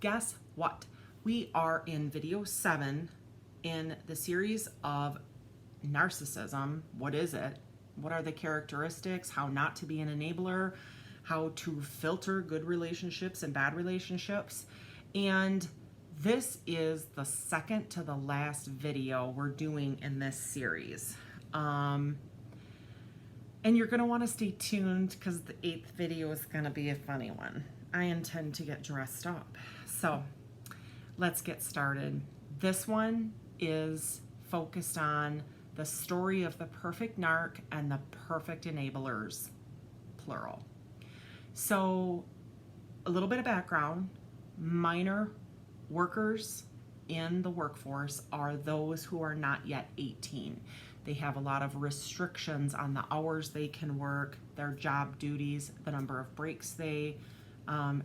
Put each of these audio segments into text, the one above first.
guess what? We are in video 7 in the series of narcissism. What is it? What are the characteristics? How not to be an enabler? How to filter good relationships and bad relationships? And this is the second to the last video we're doing in this series. And you're going to want to stay tuned because the 8th video is going to be a funny one. I intend to get dressed up. So let's get started. This one is focused on the story of the perfect narc and the perfect enablers, plural. So a little bit of background. Minor workers in the workforce are those who are not yet 18. They have a lot of restrictions on the hours they can work, their job duties, the number of breaks they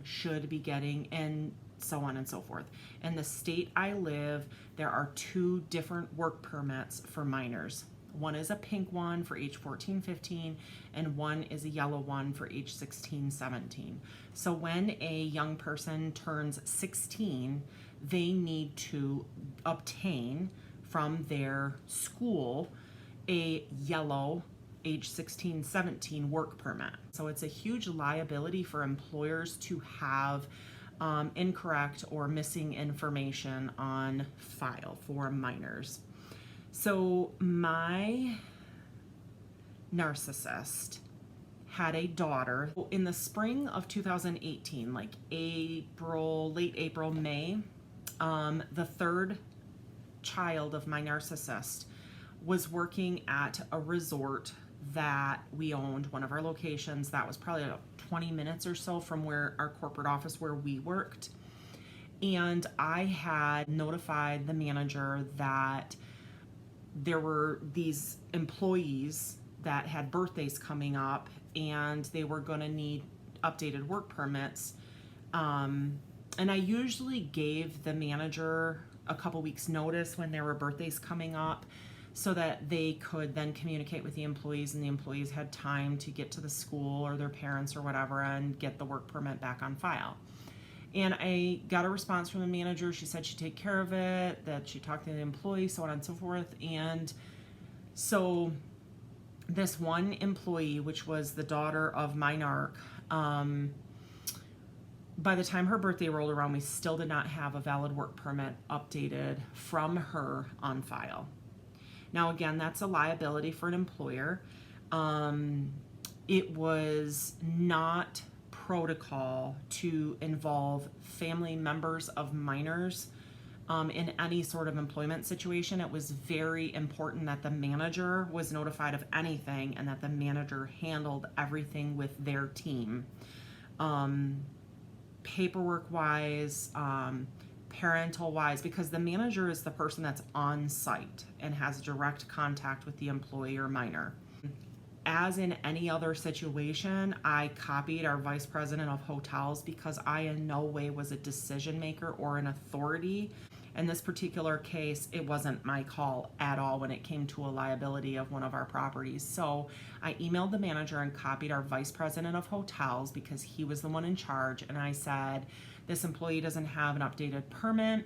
should be getting, and so on and so forth. In the state I live, there are 2 different work permits for minors. One is a pink one for age 14, 15, and one is a yellow one for age 16, 17. So when a young person turns 16, they need to obtain from their school a yellow age 16, 17 work permit. So it's a huge liability for employers to have incorrect or missing information on file for minors. So my narcissist had a daughter in the spring of 2018, like April, late April, May. The 3rd child of my narcissist was working at a resort that we owned, one of our locations that was probably about 20 minutes or so from where our corporate office where we worked. And I had notified the manager that there were these employees that had birthdays coming up and they were going to need updated work permits. And I usually gave the manager a couple weeks notice when there were birthdays coming up so that they could then communicate with the employees and the employees had time to get to the school or their parents or whatever and get the work permit back on file. And I got a response from the manager. She said she'd take care of it, that she talked to the employee, so on and so forth. And so this one employee, which was the daughter of my narc, by the time her birthday rolled around, we still did not have a valid work permit updated from her on file. Now, again, that's a liability for an employer. It was not protocol to involve family members of minors in any sort of employment situation. It was very important that the manager was notified of anything and that the manager handled everything with their team. Paperwork-wise, parental-wise, because the manager is the person that's on site and has direct contact with the employee or minor. As in any other situation, I copied our vice president of hotels because I in no way was a decision maker or an authority. In this particular case, it wasn't my call at all when it came to a liability of one of our properties. So I emailed the manager and copied our vice president of hotels because he was the one in charge. And I said, this employee doesn't have an updated permit.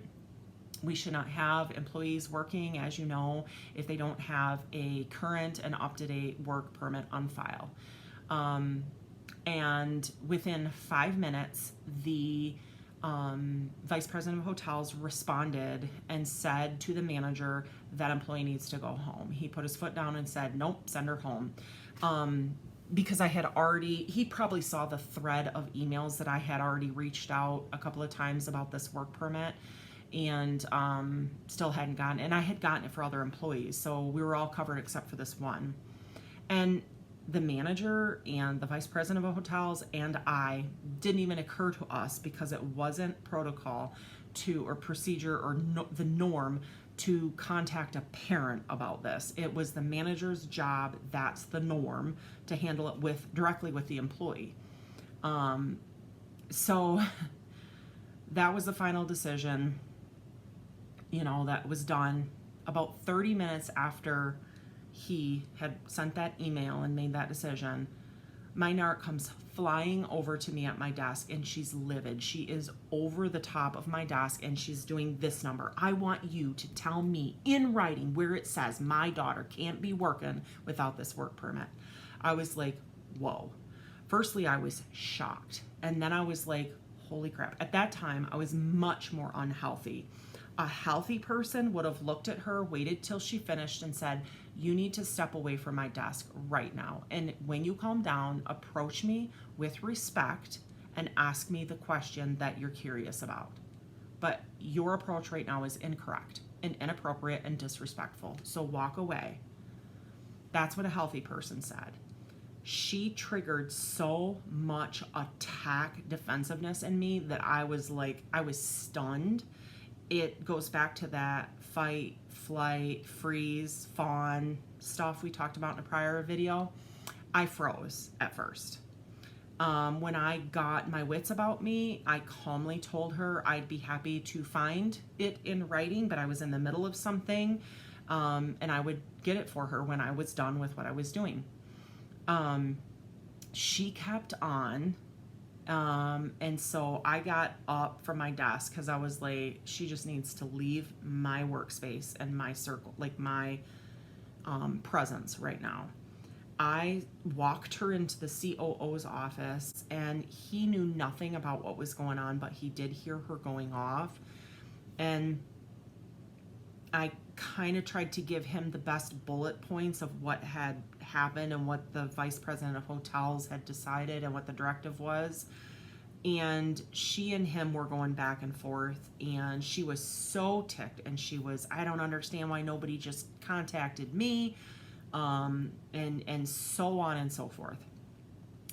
We should not have employees working, as you know, if they don't have a current and up-to-date work permit on file. And within 5 minutes, the vice president of hotels responded and said to the manager that employee needs to go home. He put his foot down and said, nope, send her home. Because I had already, he probably saw the thread of emails that I had already reached out a couple of times about this work permit and still hadn't gotten it. And I had gotten it for other employees, so we were all covered except for this one. And the manager and the vice president of hotels and I didn't even occur to us because it wasn't protocol to or procedure or the norm to contact a parent about this. It was the manager's job, that's the norm, to handle it directly with the employee. So that was the final decision, that was done. About 30 minutes after he had sent that email and made that decision, my narc comes flying over to me at my desk, and she's livid. She is over the top of my desk, and she's doing this number. I want you to tell me in writing where it says my daughter can't be working without this work permit. I was like, whoa. Firstly, I was shocked. And then I was like, holy crap. At that time, I was much more unhealthy. A healthy person would have looked at her, waited till she finished, and said, you need to step away from my desk right now. And when you calm down, approach me with respect and ask me the question that you're curious about. But your approach right now is incorrect and inappropriate and disrespectful. So walk away. That's what a healthy person said. She triggered so much attack defensiveness in me that I was stunned. It goes back to that fight, flight, freeze, fawn stuff we talked about in a prior video. I froze at first. When I got my wits about me, I calmly told her I'd be happy to find it in writing, but I was in the middle of something, and I would get it for her when I was done with what I was doing. She kept on. And so I got up from my desk because I was like, she just needs to leave my workspace and my circle, like my presence right now. I walked her into the COO's office, and he knew nothing about what was going on, but he did hear her going off. And I kind of tried to give him the best bullet points of what had happened and what the vice president of hotels had decided and what the directive was. And she and him were going back and forth, and she was so ticked, and she was, I don't understand why nobody just contacted me, and so on and so forth.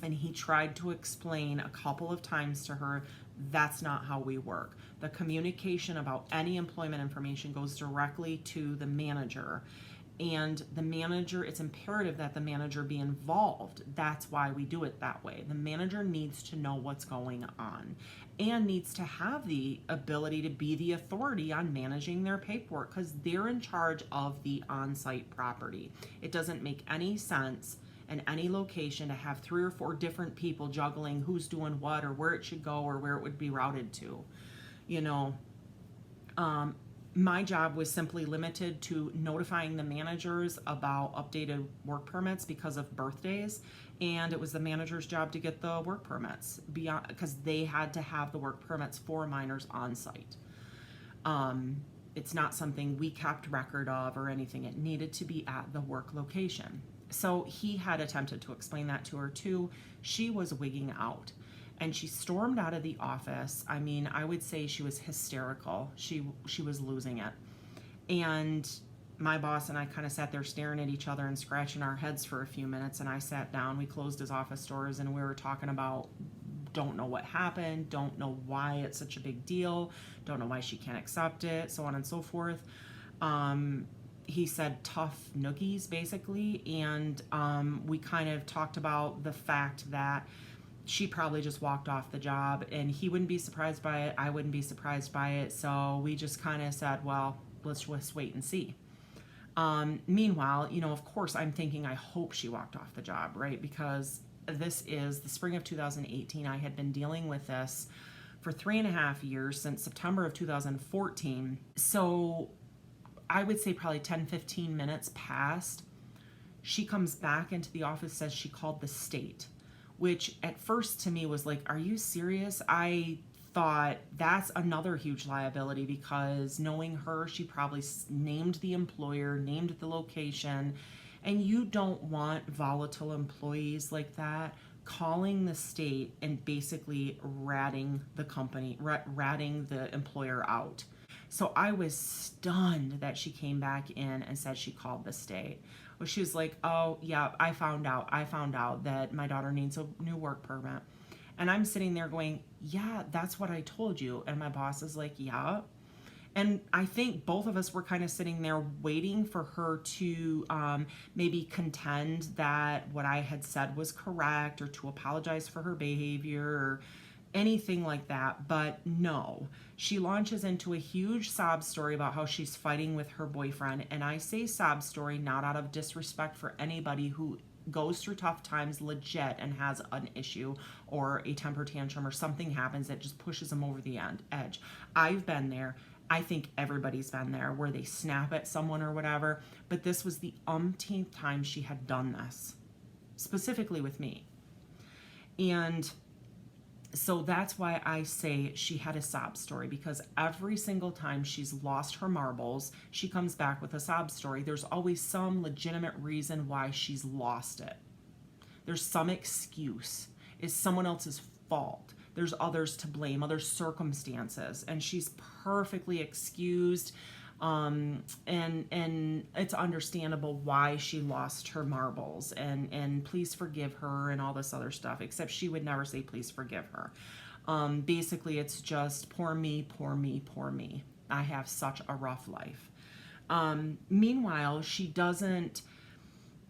And he tried to explain a couple of times to her, that's not how we work. The communication about any employment information goes directly to the manager. And the manager, it's imperative that the manager be involved. That's why we do it that way. The manager needs to know what's going on and needs to have the ability to be the authority on managing their paperwork because they're in charge of the on-site property. It doesn't make any sense in any location to have 3 or 4 different people juggling who's doing what or where it should go or where it would be routed to. You know, my job was simply limited to notifying the managers about updated work permits because of birthdays, and it was the manager's job to get the work permits beyond because they had to have the work permits for minors on site. It's not something we kept record of or anything. It needed to be at the work location. So he had attempted to explain that to her too. She was wigging out. And she stormed out of the office. I mean, I would say she was hysterical. She was losing it. And my boss and I kind of sat there staring at each other and scratching our heads for a few minutes. And I sat down. We closed his office doors, and we were talking about don't know what happened, don't know why it's such a big deal, don't know why she can't accept it, so on and so forth. He said tough noogies, basically. And we kind of talked about the fact that she probably just walked off the job, and he wouldn't be surprised by it. I wouldn't be surprised by it. So we just kind of said, well, let's just wait and see. Meanwhile, you know, of course, I'm thinking, I hope she walked off the job, right? Because this is the spring of 2018. I had been dealing with this for 3.5 years, since September of 2014. So I would say probably 10, 15 minutes passed. She comes back into the office, says she called the state, which at first to me was like, are you serious? I thought that's another huge liability because knowing her, she probably named the employer, named the location, and you don't want volatile employees like that calling the state and basically ratting the company, ratting the employer out. So I was stunned that she came back in and said she called the state. Well, she was like, oh, yeah, I found out that my daughter needs a new work permit. And I'm sitting there going, yeah, that's what I told you. And my boss is like, yeah. And I think both of us were kind of sitting there waiting for her to maybe contend that what I had said was correct or to apologize for her behavior or anything like that. But no, she launches into a huge sob story about how she's fighting with her boyfriend. And I say sob story not out of disrespect for anybody who goes through tough times legit and has an issue or a temper tantrum or something happens that just pushes them over the edge. I've been there. I think everybody's been there where they snap at someone or whatever, but this was the umpteenth time she had done this, specifically with me. And so that's why I say she had a sob story, because every single time she's lost her marbles, she comes back with a sob story. There's always some legitimate reason why she's lost it. There's some excuse. It's someone else's fault. There's others to blame, other circumstances, and she's perfectly excused. And it's understandable why she lost her marbles, and please forgive her and all this other stuff, except she would never say please forgive her. Basically, it's just poor me, poor me, poor me. I have such a rough life. Meanwhile,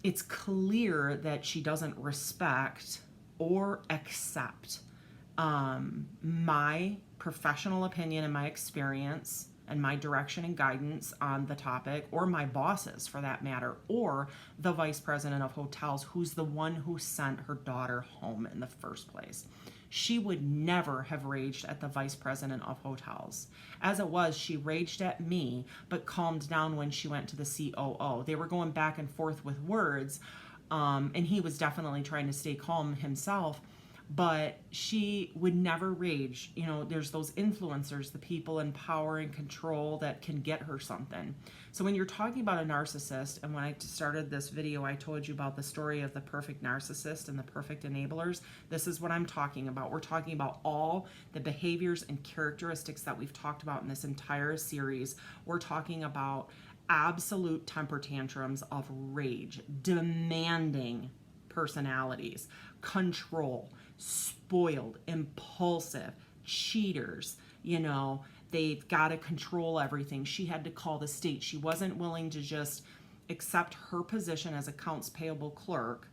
it's clear that she doesn't respect or accept my professional opinion and my experience and my direction and guidance on the topic, or my bosses for that matter, or the vice president of hotels, who's the one who sent her daughter home in the first place. She would never have raged at the vice president of hotels. As it was, she raged at me, but calmed down when she went to the COO. They were going back and forth with words, and he was definitely trying to stay calm himself, but she would never rage. You know, there's those influencers, the people in power and control that can get her something. So when you're talking about a narcissist, and when I started this video, I told you about the story of the perfect narcissist and the perfect enablers. This is what I'm talking about. We're talking about all the behaviors and characteristics that we've talked about in this entire series. We're talking about absolute temper tantrums of rage, demanding personalities, control, spoiled, impulsive, cheaters. You know, they've got to control everything. She had to call the state. She wasn't willing to just accept her position as accounts payable clerk.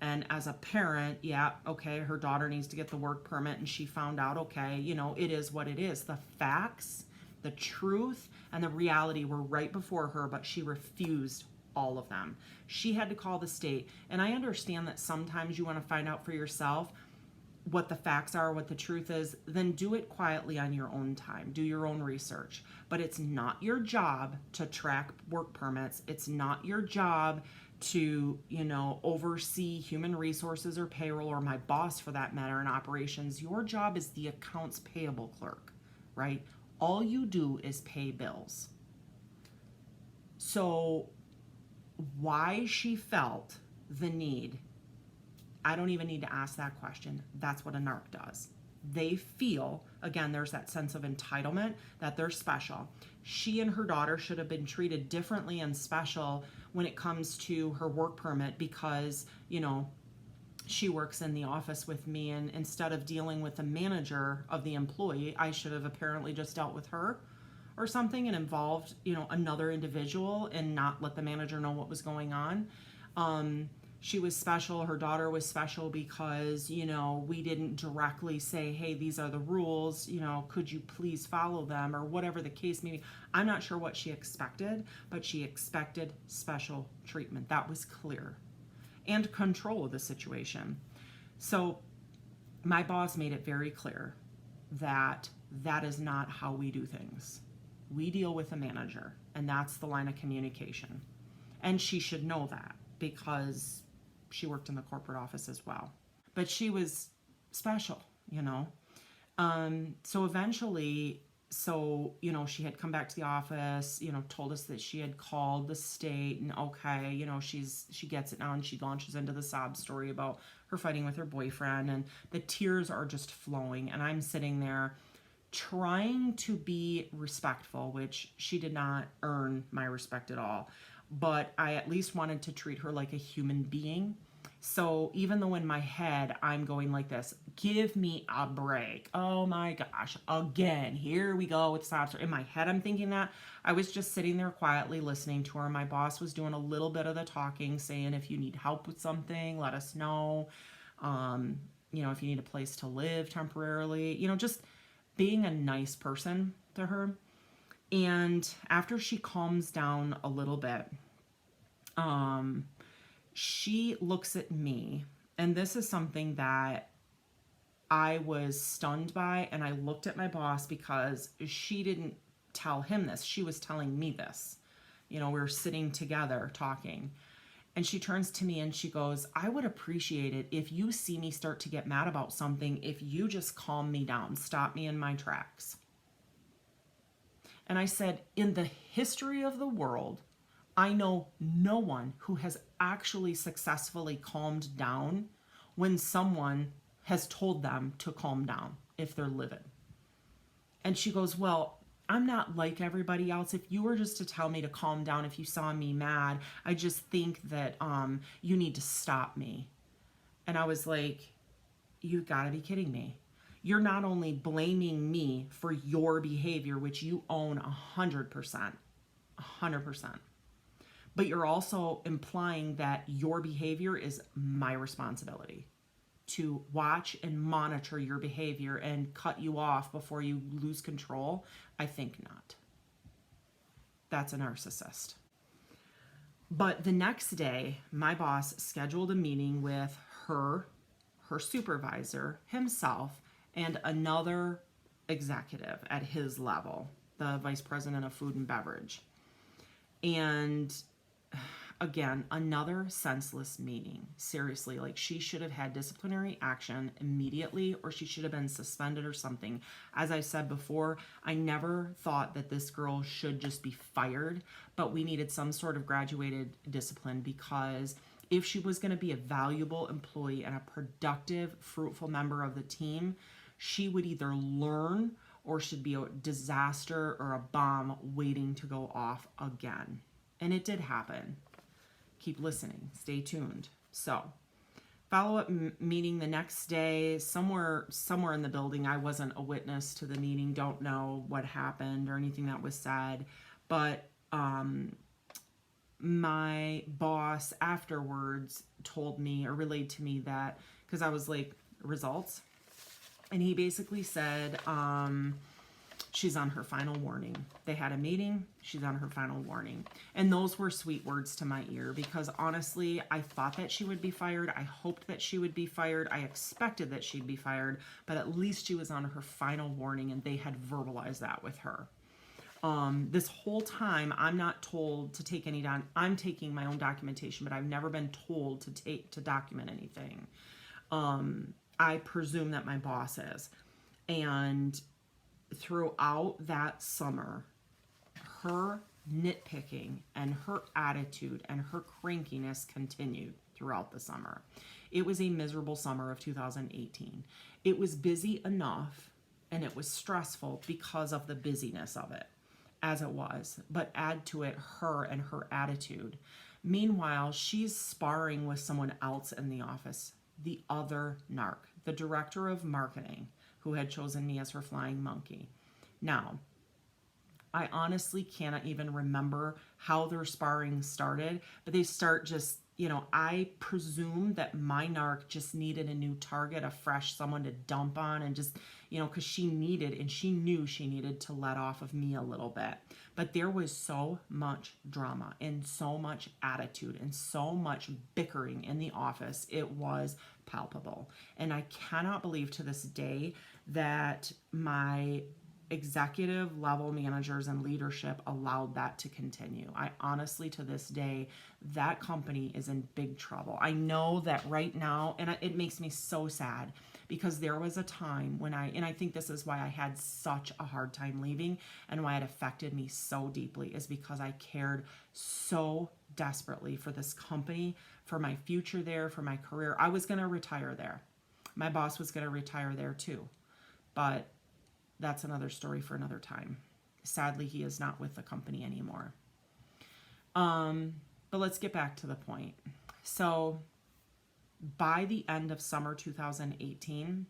And as a parent, yeah, okay, her daughter needs to get the work permit, and she found out, okay, you know, it is what it is. The facts, the truth, and the reality were right before her, but she refused all of them. She had to call the state. And I understand that sometimes you want to find out for yourself what the facts are, what the truth is, then do it quietly on your own time. Do your own research. But it's not your job to track work permits. It's not your job to, you know, oversee human resources or payroll, or my boss for that matter, in operations. Your job is the accounts payable clerk, right? All you do is pay bills. So why she felt the need, I don't even need to ask that question. That's what a narc does. They feel, again, there's that sense of entitlement that they're special. She and her daughter should have been treated differently and special when it comes to her work permit, because, you know, she works in the office with me, and instead of dealing with the manager of the employee, I should have apparently just dealt with her or something and involved, you know, another individual and not let the manager know what was going on. She was special. Her daughter was special because, you know, we didn't directly say, hey, these are the rules, you know, could you please follow them, or whatever the case may be. I'm not sure what she expected, but she expected special treatment. That was clear. And control of the situation. So my boss made it very clear that that is not how we do things. We deal with a manager, and that's the line of communication. And she should know that, because she worked in the corporate office as well. But she was special, you know. So eventually, you know, she had come back to the office, you know, told us that she had called the state, and okay, you know, she gets it now, and she launches into the sob story about her fighting with her boyfriend, and the tears are just flowing, and I'm sitting there trying to be respectful, which she did not earn my respect at all. But I at least wanted to treat her like a human being. So even though in my head I'm going like this, give me a break. Oh my gosh, again, here we go with sob story. In my head I'm thinking that. I was just sitting there quietly listening to her. My boss was doing a little bit of the talking, saying if you need help with something, let us know. You know, if you need a place to live temporarily, you know, just being a nice person to her. And after she calms down a little bit, She looks at me, and this is something that I was stunned by, and I looked at my boss because she didn't tell him this. She was telling me this. We were sitting together talking. And she turns to me and she goes, I would appreciate it if you see me start to get mad about something, if you just calm me down, stop me in my tracks. And I said, in the history of the world, I know no one who has actually successfully calmed down when someone has told them to calm down if they're livid. And she goes, well, I'm not like everybody else. If you were just to tell me to calm down if you saw me mad, I just think that you need to stop me. And I was like, you gotta be kidding me. You're not only blaming me for your behavior, which you own 100%, but you're also implying that your behavior is my responsibility to watch and monitor your behavior and cut you off before you lose control. I think not. That's a narcissist. But the next day, my boss scheduled a meeting with her supervisor, himself, and another executive at his level, the vice president of food and beverage. And again, another senseless meeting. Seriously, like she should have had disciplinary action immediately, or she should have been suspended or something. As I said before, I never thought that this girl should just be fired, but we needed some sort of graduated discipline, because if she was going to be a valuable employee and a productive, fruitful member of the team, she would either learn or should be a disaster or a bomb waiting to go off again. And it did happen. Keep listening. Stay tuned. So, follow-up meeting the next day, somewhere in the building. I wasn't a witness to the meeting. Don't know what happened or anything that was said. But my boss afterwards told me or relayed to me that, because I was like, results? And he basically said, she's on her final warning. They had a meeting. She's on her final warning. And those were sweet words to my ear, because honestly, I thought that she would be fired. I hoped that she would be fired. I expected that she'd be fired, but at least she was on her final warning, and they had verbalized that with her. This whole time, I'm not told to take any down. I'm taking my own documentation, but I've never been told to document anything. I presume that my boss is. And throughout that summer, her nitpicking and her attitude and her crankiness continued throughout the summer. It was a miserable summer of 2018. It was busy enough, and it was stressful because of the busyness of it, as it was, but add to it her and her attitude. Meanwhile, she's sparring with someone else in the office, the other narc, the director of marketing, who had chosen me as her flying monkey. Now, I honestly cannot even remember how their sparring started, but they start just, I presume that my narc just needed a new target, a fresh someone to dump on, and just, because she knew she needed to let off of me a little bit. But there was so much drama and so much attitude and so much bickering in the office. It was palpable. And I cannot believe to this day that my executive level managers and leadership allowed that to continue. I honestly, to this day, that company is in big trouble. I know that right now, and it makes me so sad, because there was a time when I think this is why I had such a hard time leaving, and why it affected me so deeply, is because I cared so desperately for this company, for my future there, for my career. I was going to retire there. My boss was going to retire there too. But that's another story for another time. Sadly, he is not with the company anymore. But let's get back to the point. So by the end of summer 2018,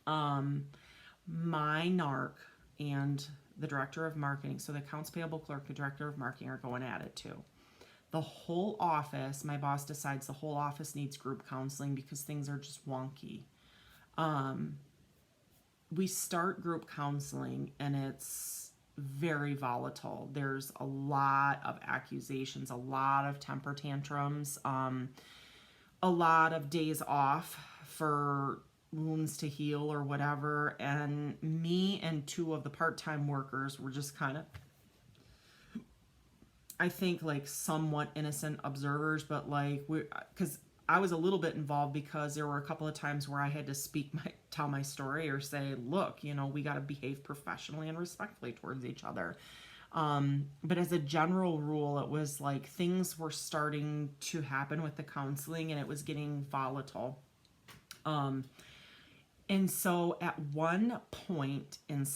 my narc and the director of marketing, so the accounts payable clerk, the director of marketing, are going at it too. The whole office, my boss decides the whole office needs group counseling because things are just wonky. We start group counseling, and it's very volatile. There's a lot of accusations, a lot of temper tantrums, a lot of days off for wounds to heal or whatever. And me and two of the part-time workers were just kind of, I think, like somewhat innocent observers, but like because I was a little bit involved because there were a couple of times where I had to tell my story or say, look, we got to behave professionally and respectfully towards each other. But as a general rule, it was like things were starting to happen with the counseling and it was getting volatile. And so at one point in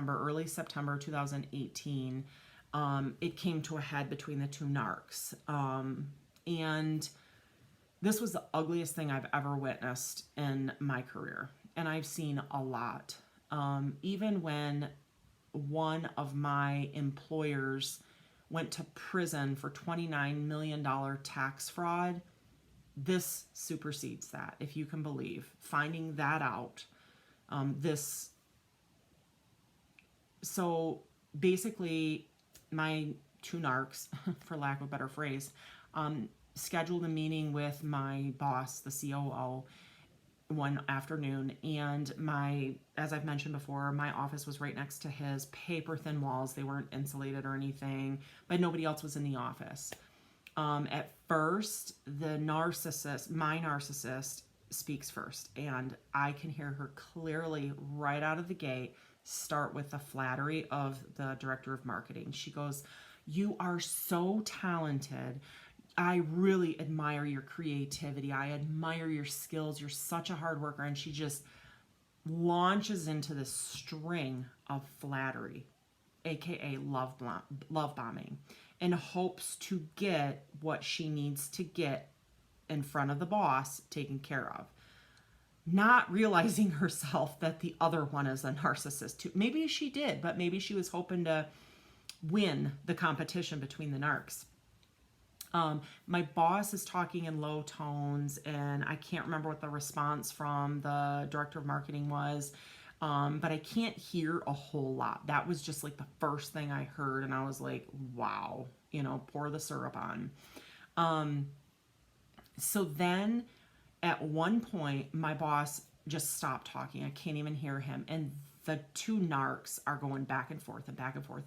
early September 2018, it came to a head between the two narcs. And this was the ugliest thing I've ever witnessed in my career. And I've seen a lot. Even when one of my employers went to prison for $29 million tax fraud, this supersedes that, if you can believe. Finding that out. So basically, my two narcs, for lack of a better phrase, scheduled a meeting with my boss, the COO, one afternoon, and as I've mentioned before, my office was right next to his. Paper thin walls, they weren't insulated or anything, but nobody else was in the office. At first, my narcissist speaks first, and I can hear her clearly right out of the gate start with the flattery of the director of marketing. She goes, "You are so talented. I really admire your creativity. I admire your skills. You're such a hard worker." And she just launches into this string of flattery, aka love bombing, in hopes to get what she needs to get in front of the boss taken care of. Not realizing herself that the other one is a narcissist too. Maybe she did, but maybe she was hoping to win the competition between the narcs. My boss is talking in low tones, and I can't remember what the response from the director of marketing was, but I can't hear a whole lot. That was just like the first thing I heard, and I was like, wow, pour the syrup on. So then at one point, my boss just stopped talking. I can't even hear him. And the two narcs are going back and forth, and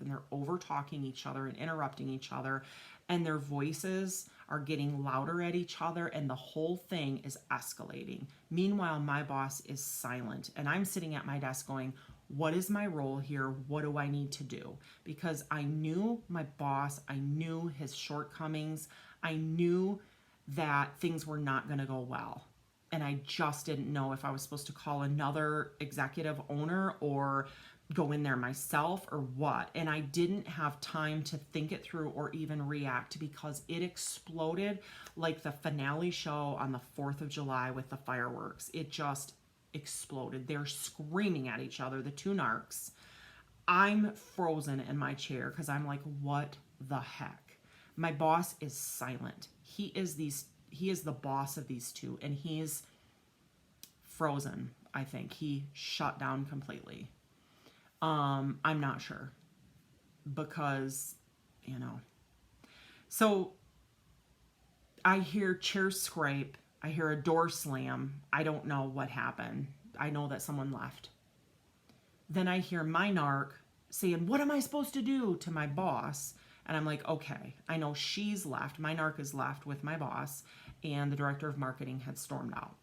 they're over talking each other and interrupting each other. And their voices are getting louder at each other, and the whole thing is escalating. Meanwhile, my boss is silent, and I'm sitting at my desk going, what is my role here? What do I need to do? Because I knew my boss, I knew his shortcomings, I knew that things were not going to go well. And I just didn't know if I was supposed to call another executive owner or go in there myself or what. And I didn't have time to think it through or even react, because it exploded like the finale show on the 4th of July with the fireworks. It just exploded. They're screaming at each other, the two narcs. I'm frozen in my chair because I'm like, what the heck? My boss is silent. He is the boss of these two, and he's frozen. I think he shut down completely. I'm not sure, because, so I hear chairs scrape. I hear a door slam. I don't know what happened. I know that someone left. Then I hear my narc saying, what am I supposed to do, to my boss? And I'm like, okay, I know she's left. My narc is left with my boss, and the director of marketing had stormed out.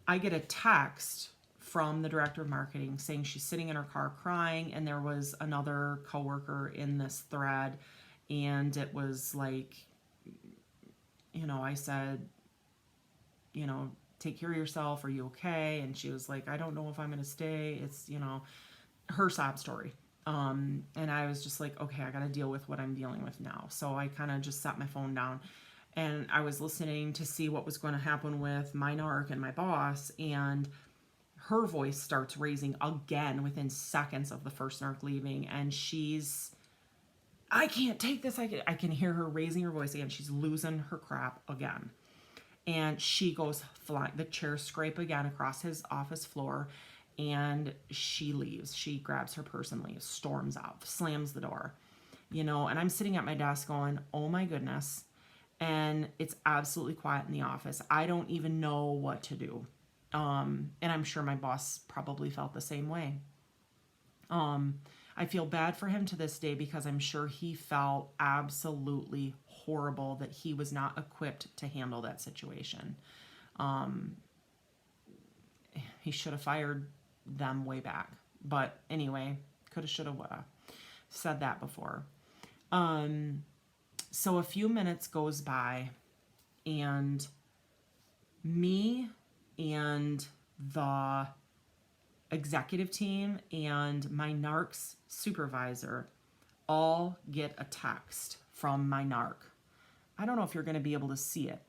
I get a text from the director of marketing saying she's sitting in her car crying, and there was another coworker in this thread, and it was like, I said, take care of yourself. Are you okay? And she was like, I don't know if I'm going to stay. It's, her sob story. And I was just like, okay, I got to deal with what I'm dealing with now. So I kind of just set my phone down, and I was listening to see what was going to happen with my narc and my boss, and her voice starts raising again within seconds of the first narc leaving, and I can't take this. I can hear her raising her voice again. She's losing her crap again. And she goes flying. The chairs scrape again across his office floor, and she leaves. She grabs her purse and leaves, storms out, slams the door, and I'm sitting at my desk going, oh my goodness. And it's absolutely quiet in the office. I don't even know what to do. And I'm sure my boss probably felt the same way. I feel bad for him to this day because I'm sure he felt absolutely horrible that he was not equipped to handle that situation. He should have fired them way back. But anyway, coulda, shoulda, woulda. Said that before. So a few minutes goes by, and me and the executive team and my narcs supervisor all get a text from my narc. I don't know if you're going to be able to see it.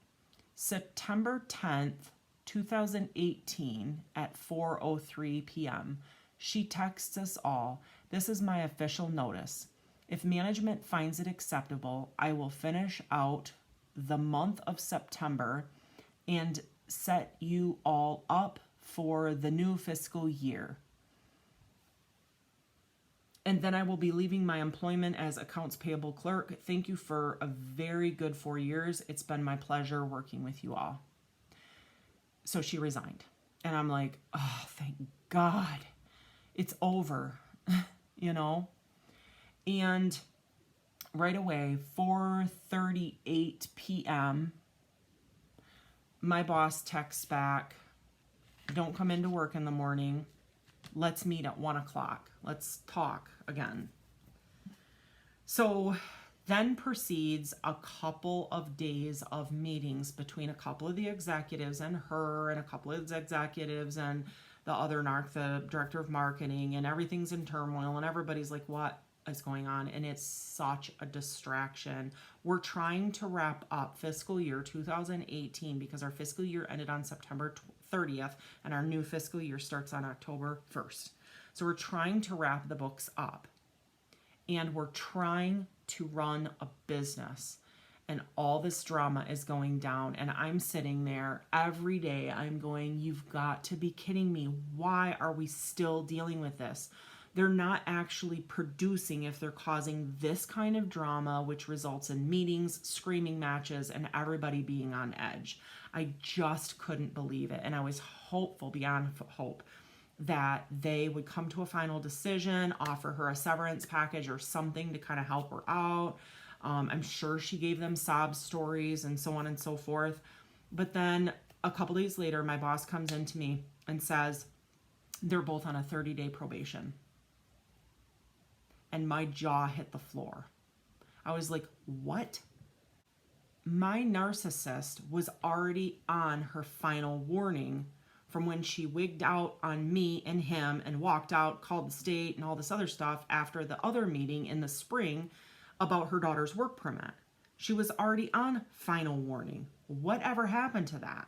September 10th, 2018 at 4:03 p.m. She texts us all, "This is my official notice. If management finds it acceptable, I will finish out the month of September and set you all up for the new fiscal year. And then I will be leaving my employment as accounts payable clerk. Thank you for a very good 4 years. It's been my pleasure working with you all." So she resigned. And I'm like, oh, thank God. It's over, And right away, 4:38 p.m., my boss texts back, "Don't come into work in the morning. Let's meet at 1 o'clock. Let's talk again." So then proceeds a couple of days of meetings between a couple of the executives and her, and a couple of the executives and the other narc, the director of marketing, and everything's in turmoil, and everybody's like, what is going on? And it's such a distraction. We're trying to wrap up fiscal year 2018 because our fiscal year ended on September 30th and our new fiscal year starts on October 1st. So we're trying to wrap the books up, and we're trying to run a business, and all this drama is going down, and I'm sitting there every day. I'm going, you've got to be kidding me. Why are we still dealing with this? They're not actually producing if they're causing this kind of drama, which results in meetings, screaming matches, and everybody being on edge. I just couldn't believe it. And I was hopeful beyond hope that they would come to a final decision, offer her a severance package or something to kind of help her out. I'm sure she gave them sob stories and so on and so forth. But then a couple days later, my boss comes in to me and says they're both on a 30-day probation. And my jaw hit the floor. I was like, what? My narcissist was already on her final warning from when she wigged out on me and him and walked out, called the state and all this other stuff after the other meeting in the spring about her daughter's work permit. She was already on final warning. Whatever happened to that?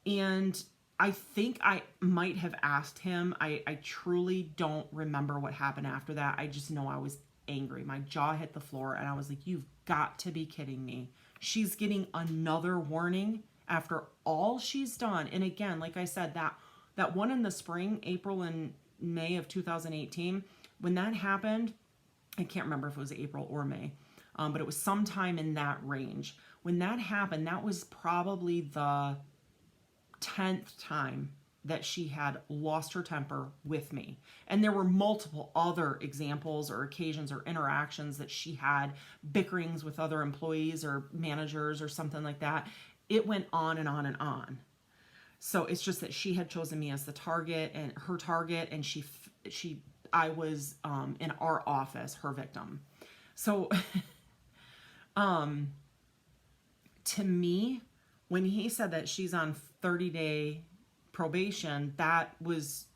And I think I might have asked him. I truly don't remember what happened after that. I just know I was angry. My jaw hit the floor and I was like, you've got to be kidding me. She's getting another warning after all she's done. And again, like I said, that one in the spring, April and May of 2018, when that happened, I can't remember if it was April or May, but it was sometime in that range. When that happened, that was probably the 10th time that she had lost her temper with me. And there were multiple other examples or occasions or interactions that she had bickerings with other employees or managers or something like that. It went on and on and on. So it's just that she had chosen me as the target and her target, and I was in our office, her victim. So to me, when he said that she's on 30-day probation, that was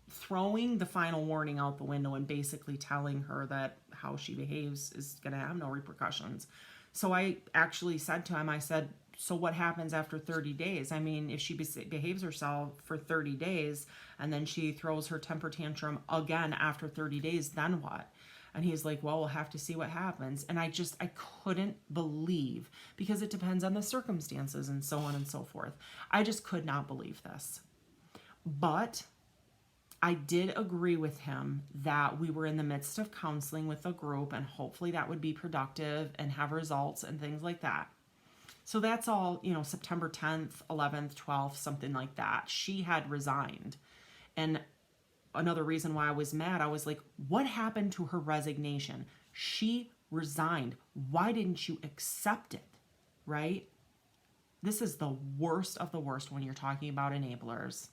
throwing the final warning out the window and basically telling her that how she behaves is going to have no repercussions. So I actually said to him, I said, so what happens after 30 days? I mean, if she behaves herself for 30 days and then she throws her temper tantrum again after 30 days, then what? And he's like, well, we'll have to see what happens. And I couldn't believe, because it depends on the circumstances and so on and so forth. I just could not believe this. But I did agree with him that we were in the midst of counseling with a group, and hopefully that would be productive and have results and things like that. So that's all, September 10th, 11th, 12th, something like that. She had resigned. And another reason why I was mad, I was like, what happened to her resignation? She resigned. Why didn't you accept it? Right? This is the worst of the worst when you're talking about enablers.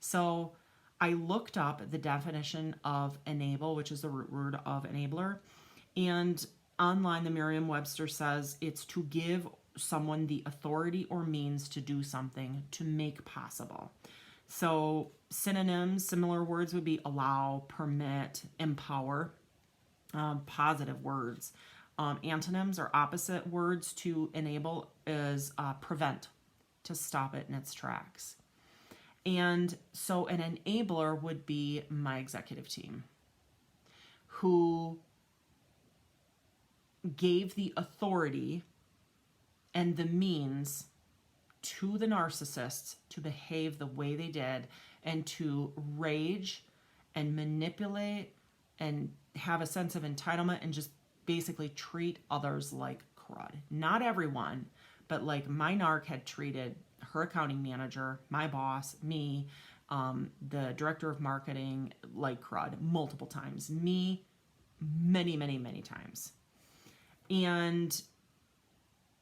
So I looked up the definition of enable, which is the root word of enabler. And online, the Merriam-Webster says it's to give someone the authority or means to do something, to make possible. So synonyms, similar words would be allow, permit, empower, positive words. Antonyms or opposite words to enable is prevent, to stop it in its tracks. And so an enabler would be my executive team, who gave the authority and the means to the narcissists to behave the way they did and to rage and manipulate and have a sense of entitlement and just basically treat others like crud. Not everyone, but like my narc had treated her accounting manager, my boss, me, the director of marketing like crud multiple times. Me, many, many, many times. And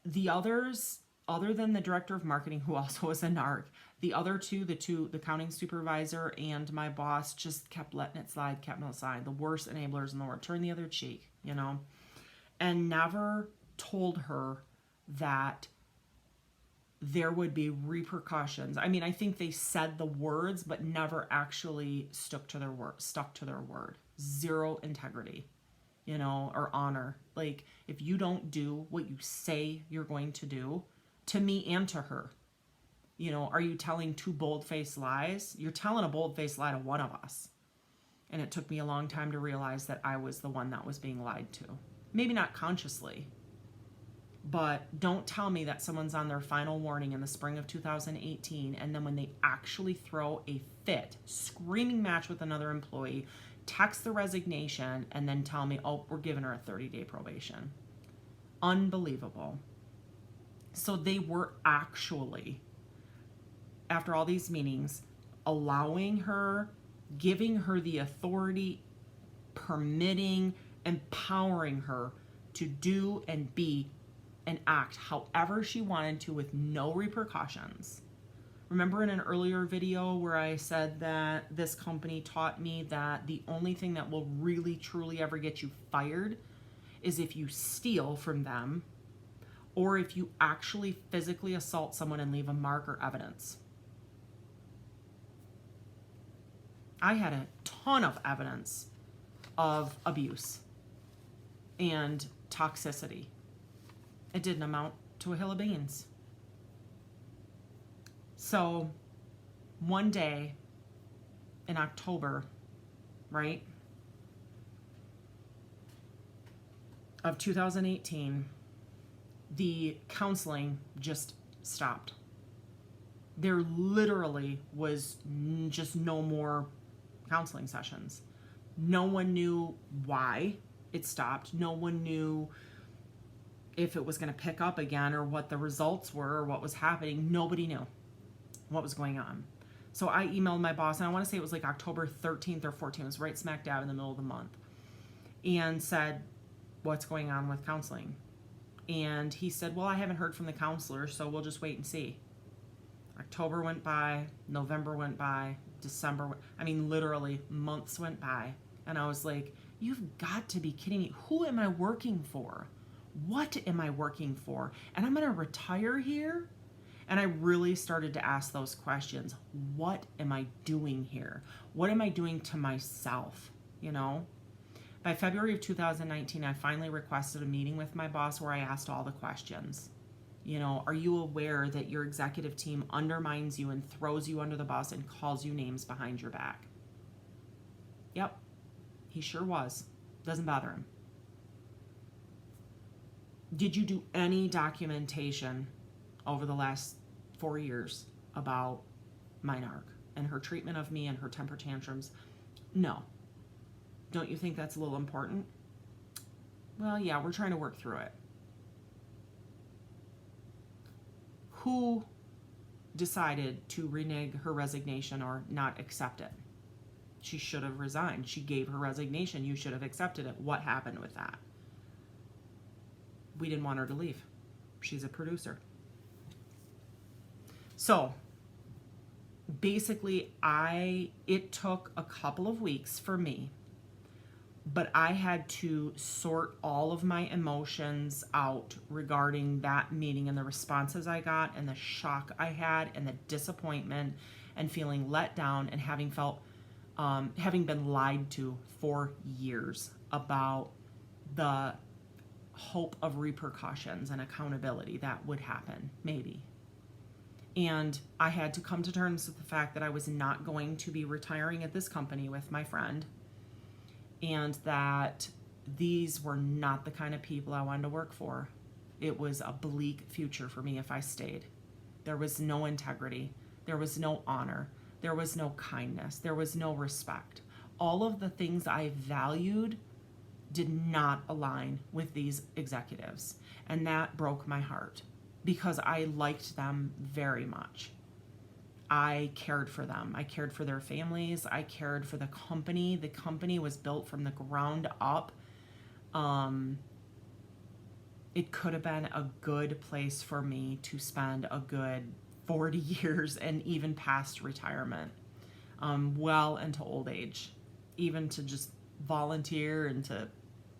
the others, other than the director of marketing, who also was a narc, the other two, the accounting supervisor and my boss, just kept letting it slide, kept letting it slide. The worst enablers in the world. Turn the other cheek, and never told her that there would be repercussions. I mean, I think they said the words, but never actually stuck to their word. Zero integrity, or honor. Like, if you don't do what you say you're going to do, to me and to her, are you telling two bold-faced lies? You're telling a bold-faced lie to one of us. And it took me a long time to realize that I was the one that was being lied to. Maybe not consciously, but don't tell me that someone's on their final warning in the spring of 2018, and then when they actually throw a fit, screaming match with another employee, text the resignation, and then tell me, oh, we're giving her a 30-day probation. Unbelievable. So they were actually, after all these meetings, allowing her, giving her the authority, permitting, empowering her to do and be and act however she wanted to with no repercussions. Remember in an earlier video where I said that this company taught me that the only thing that will really truly ever get you fired is if you steal from them or if you actually physically assault someone and leave a mark or evidence. I had a ton of evidence of abuse and toxicity. It didn't amount to a hill of beans. So one day in October, right, of 2018, the counseling just stopped. There literally was just no more counseling sessions. No one knew why it stopped. No one knew if it was going to pick up again or what the results were or what was happening. Nobody knew what was going on. So I emailed my boss, and I want to say it was like October 13th or 14th. It was right smack dab in the middle of the month. And said, what's going on with counseling? And he said, well, I haven't heard from the counselor, so we'll just wait and see. October went by, November went by, December, literally months went by. And I was like, you've got to be kidding me. Who am I working for? What am I working for? And I'm going to retire here? And I really started to ask those questions. What am I doing here? What am I doing to myself? By February of 2019, I finally requested a meeting with my boss where I asked all the questions. Are you aware that your executive team undermines you and throws you under the bus and calls you names behind your back? Yep, he sure was. Doesn't bother him. Did you do any documentation over the last 4 years about my narc? and her treatment of me and her temper tantrums. No. Don't you think that's a little important? Well, yeah, we're trying to work through it. Who decided to renege her resignation or not accept it? She should have resigned. She gave her resignation. You should have accepted it. What happened with that? We didn't want her to leave. She's a producer. So basically, it took a couple of weeks for me, but I had to sort all of my emotions out regarding that meeting and the responses I got and the shock I had and the disappointment and feeling let down and having been lied to for years about the hope of repercussions and accountability that would happen, maybe. And I had to come to terms with the fact that I was not going to be retiring at this company with my friend, and that these were not the kind of people I wanted to work for. It was a bleak future for me if I stayed. There was no integrity. There was no honor. There was no kindness. There was no respect. All of the things I valued did not align with these executives. And that broke my heart because I liked them very much. I cared for them. I cared for their families. I cared for the company. The company was built from the ground up. It could have been a good place for me to spend a good 40 years and even past retirement, well into old age, even to just volunteer and to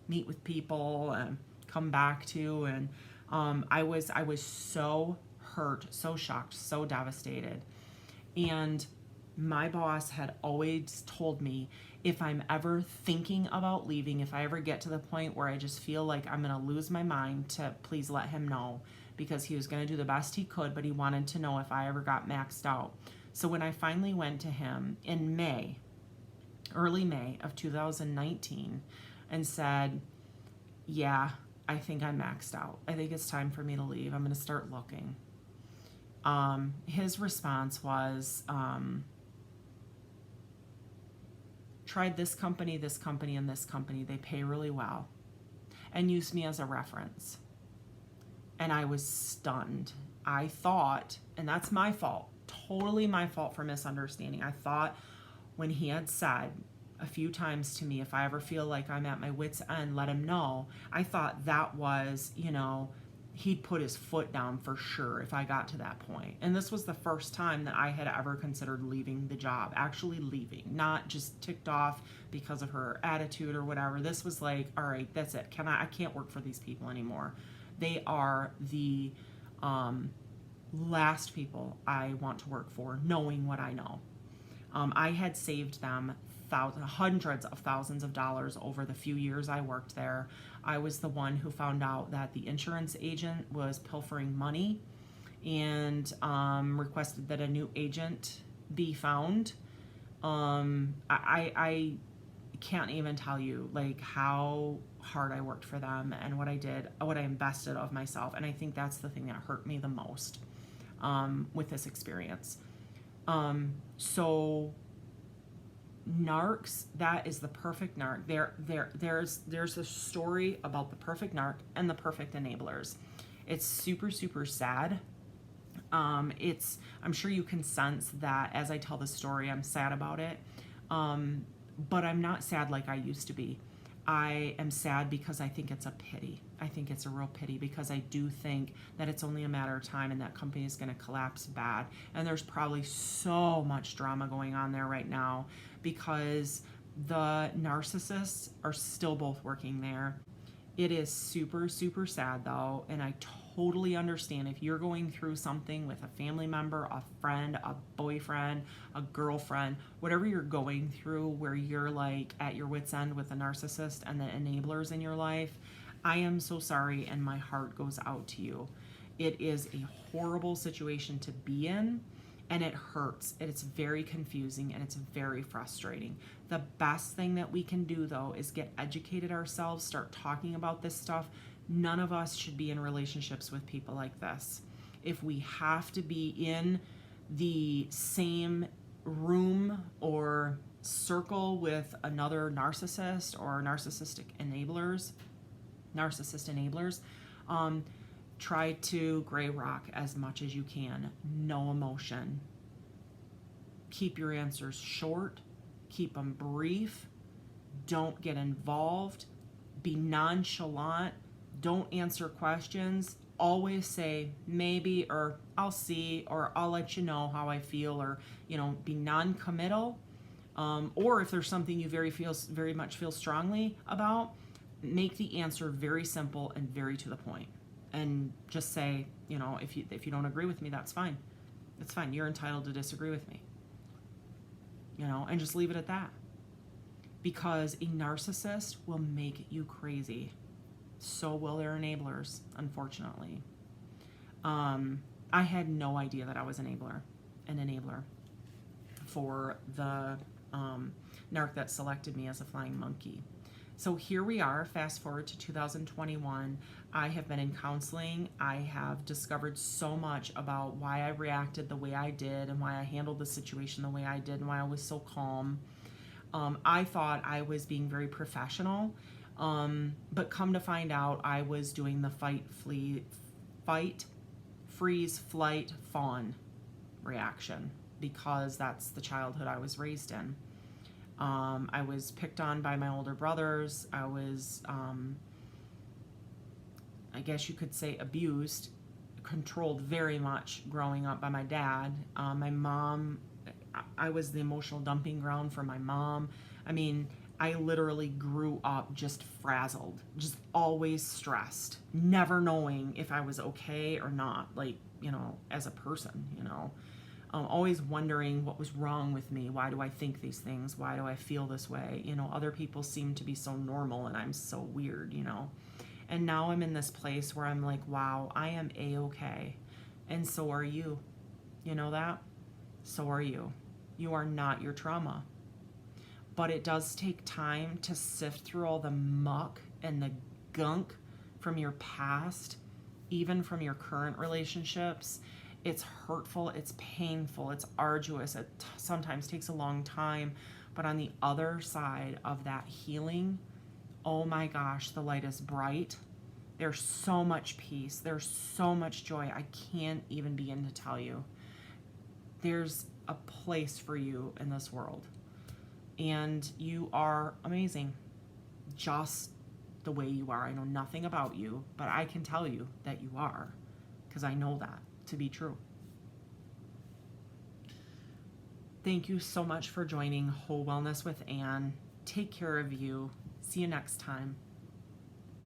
meet with people and come back to. And I was so hurt, so shocked, so devastated. And my boss had always told me, if I'm ever thinking about leaving, if I ever get to the point where I just feel like I'm going to lose my mind, to please let him know, because he was going to do the best he could, but he wanted to know if I ever got maxed out. So when I finally went to him in May, early May of 2019, and said, yeah, I think I'm maxed out. I think it's time for me to leave. I'm going to start looking. His response was, tried this company, and this company. They pay really well. And used me as a reference. And I was stunned. I thought, and that's my fault, totally my fault for misunderstanding. I thought when he had said a few times to me, if I ever feel like I'm at my wit's end, let him know. I thought that was, he'd put his foot down for sure if I got to that point. And this was the first time that I had ever considered leaving the job, actually leaving, not just ticked off because of her attitude or whatever. This was like, all right, that's it. I can't work for these people anymore. They are the last people I want to work for, knowing what I know. I had saved them hundreds of thousands of dollars over the few years I worked there. I was the one who found out that the insurance agent was pilfering money and requested that a new agent be found. I can't even tell you like how hard I worked for them and what I did, what I invested of myself. And I think that's the thing that hurt me the most with this experience. So narcs, that is the perfect narc. There's a story about the perfect narc and the perfect enablers. It's super, super sad. I'm sure you can sense that as I tell the story, I'm sad about it. But I'm not sad like I used to be. I am sad because I think it's a pity. I think it's a real pity because I do think that it's only a matter of time and that company is going to collapse bad. And there's probably so much drama going on there right now because the narcissists are still both working there. It is super, super sad though, and I totally understand if you're going through something with a family member, a friend, a boyfriend, a girlfriend, whatever you're going through where you're like at your wit's end with a narcissist and the enablers in your life. I am so sorry and my heart goes out to you. It is a horrible situation to be in. And it hurts, and it's very confusing, and it's very frustrating. The best thing that we can do, though, is get educated ourselves, start talking about this stuff. None of us should be in relationships with people like this. If we have to be in the same room or circle with another narcissist or narcissist enablers, try to gray rock as much as you can. No emotion. Keep your answers short. Keep them brief. Don't get involved. Be nonchalant. Don't answer questions. Always say maybe, or I'll see, or I'll let you know how I feel, or, be non-committal. Or if there's something you very much feel strongly about, make the answer very simple and very to the point. And just say, if you don't agree with me, that's fine. It's fine. You're entitled to disagree with me. And just leave it at that. Because a narcissist will make you crazy. So will their enablers, unfortunately. I had no idea that I was an enabler for the narc that selected me as a flying monkey. So here we are, fast forward to 2021. I have been in counseling. I have discovered so much about why I reacted the way I did and why I handled the situation the way I did and why I was so calm. I thought I was being very professional, but come to find out I was doing the fight, freeze, flight, fawn reaction, because that's the childhood I was raised in. I was picked on by my older brothers. I was, I guess you could say, abused, controlled very much growing up by my dad. My mom, I was the emotional dumping ground for my mom. I mean, I literally grew up just frazzled, just always stressed, never knowing if I was okay or not, as a person, always wondering what was wrong with me. Why do I think these things? Why do I feel this way? Other people seem to be so normal and I'm so weird, And now I'm in this place where I'm like, wow, I am A-okay. And so are you. You know that? So are you. You are not your trauma. But it does take time to sift through all the muck and the gunk from your past, even from your current relationships. It's hurtful, it's painful, it's arduous, it sometimes takes a long time. But on the other side of that healing, oh my gosh, the light is bright. There's so much peace, there's so much joy. I can't even begin to tell you. There's a place for you in this world. And you are amazing, just the way you are. I know nothing about you, but I can tell you that you are, because I know that to be true. Thank you so much for joining Whole Wellness with Ann. Take care of you. See you next time.